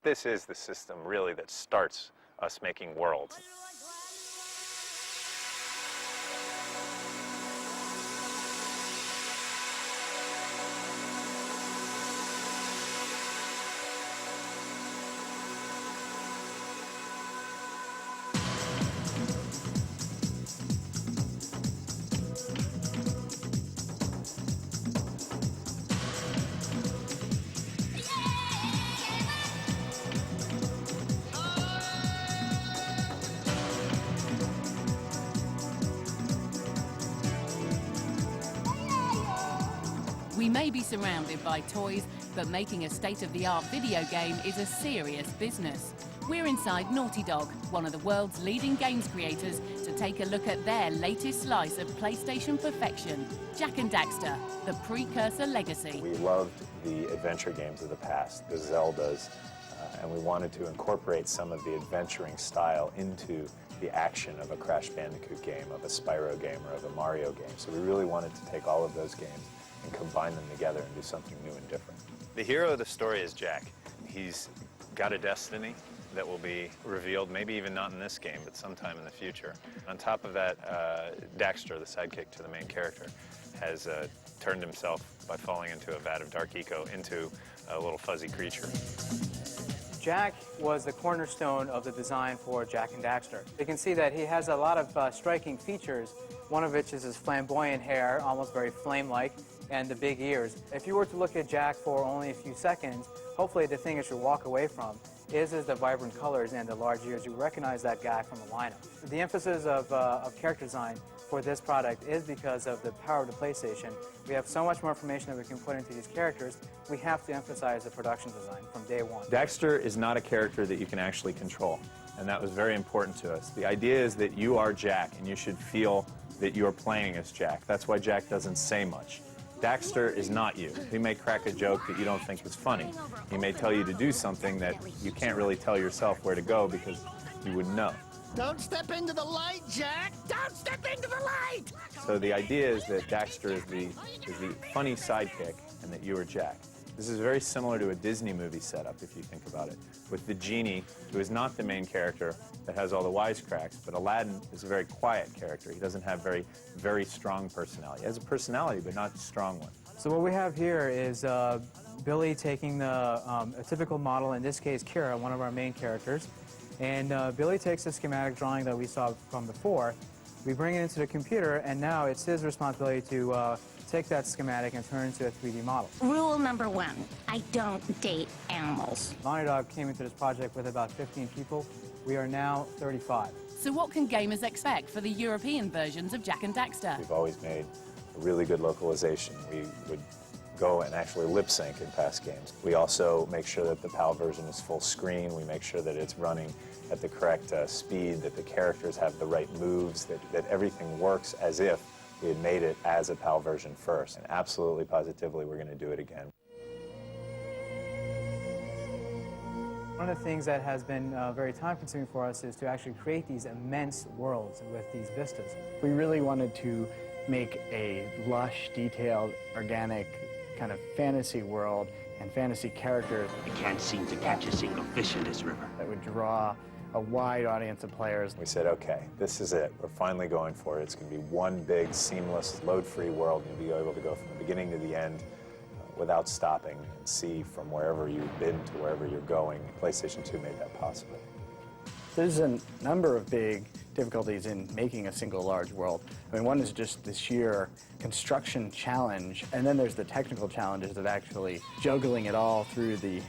This is the system, really, that starts us making worlds. We may be surrounded by toys, but making a state-of-the-art video game is a serious business. We're inside Naughty Dog, one of the world's leading games creators, to take a look at their latest slice of PlayStation perfection, Jak and Daxter, the Precursor legacy. We loved the adventure games of the past, the Zeldas, and we wanted to incorporate some of the adventuring style into the action of a Crash Bandicoot game, of a Spyro game, or of a Mario game. So we really wanted to take all of those games and combine them together and do something new and different. The hero of the story is Jak. He's got a destiny that will be revealed, maybe even not in this game, but sometime in the future. On top of that, Daxter, the sidekick to the main character, has turned himself, by falling into a vat of dark eco, into a little fuzzy creature. Jak was the cornerstone of the design for Jak and Daxter. You can see that he has a lot of striking features, one of which is his flamboyant hair, almost very flame-like, and the big ears. If you were to look at Jak for only a few seconds, hopefully the thing that you walk away from is the vibrant colors and the large ears. You recognize that guy from the lineup. The emphasis of character design for this product is because of the power of the PlayStation. We have so much more information that we can put into these characters. We have to emphasize the production design from day one. Daxter is not a character that you can actually control, and that was very important to us. The idea is that you are Jak, and you should feel that you're playing as Jak. That's why Jak doesn't say much. Daxter is not you. He may crack a joke that you don't think is funny. He may tell you to do something that you can't really tell yourself where to go because you wouldn't know. Don't step into the light, Jak! Don't step into the light! So the idea is that Daxter is the funny sidekick and that you are Jak. This is very similar to a Disney movie setup, if you think about it, with the genie, who is not the main character that has all the wisecracks, but Aladdin is a very quiet character. He doesn't have very strong personality. He has a personality, but not a strong one. So what we have here is Billy taking a typical model, in this case Kira, one of our main characters, and Billy takes the schematic drawing that we saw from before, we bring it into the computer, and now it's his responsibility to take that schematic and turn it into a 3D model. Rule number 1, I don't date animals. Naughty Dog came into this project with about 15 people. We are now 35. So what can gamers expect for the European versions of Jak and Daxter? We've always made a really good localization. We would go and actually lip sync in past games. We also make sure that the PAL version is full screen. We make sure that it's running at the correct speed, that the characters have the right moves, that everything works as if we had made it as a PAL version first. And absolutely, positively, we're going to do it again. One of the things that has been very time-consuming for us is to actually create these immense worlds with these vistas. We really wanted to make a lush, detailed, organic kind of fantasy world and fantasy characters. I can't seem to catch a single fish in this river. That would draw a wide audience of players. We said, okay, this is it. We're finally going for it. It's going to be one big, seamless, load-free world, and you'll be able to go from the beginning to the end without stopping and see from wherever you've been to wherever you're going. PlayStation 2 made that possible. There's a number of big difficulties in making a single large world. I mean, one is just the sheer construction challenge, and then there's the technical challenges of actually juggling it all through the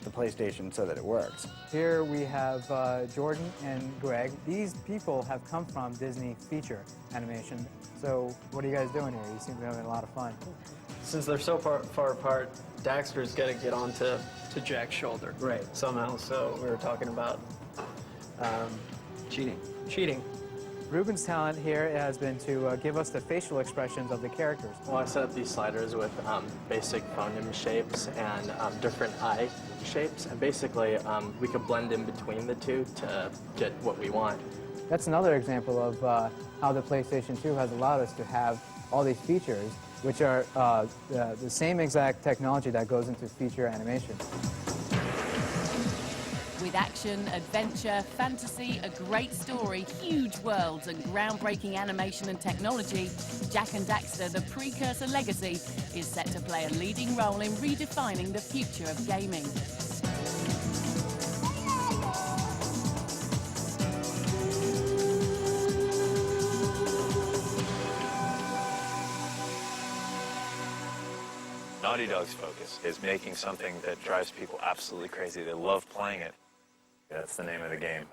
PlayStation so that it works. Here we have Jordan and Greg. These people have come from Disney feature animation. So what are you guys doing here? You seem to be having a lot of fun. Since they're so far apart, Daxter's got to get onto Jak's shoulder. Right. Somehow, so we were talking about cheating. Ruben's talent here has been to give us the facial expressions of the characters. Well, I set up these sliders with basic phoneme shapes and different eye shapes, and basically we could blend in between the two to get what we want. That's another example of how the PlayStation 2 has allowed us to have all these features, which are the same exact technology that goes into feature animation. With action, adventure, fantasy, a great story, huge worlds and groundbreaking animation and technology, Jak and Daxter, the Precursor legacy, is set to play a leading role in redefining the future of gaming. Naughty Dog's focus is making something that drives people absolutely crazy. They love playing it. That's the name of the game.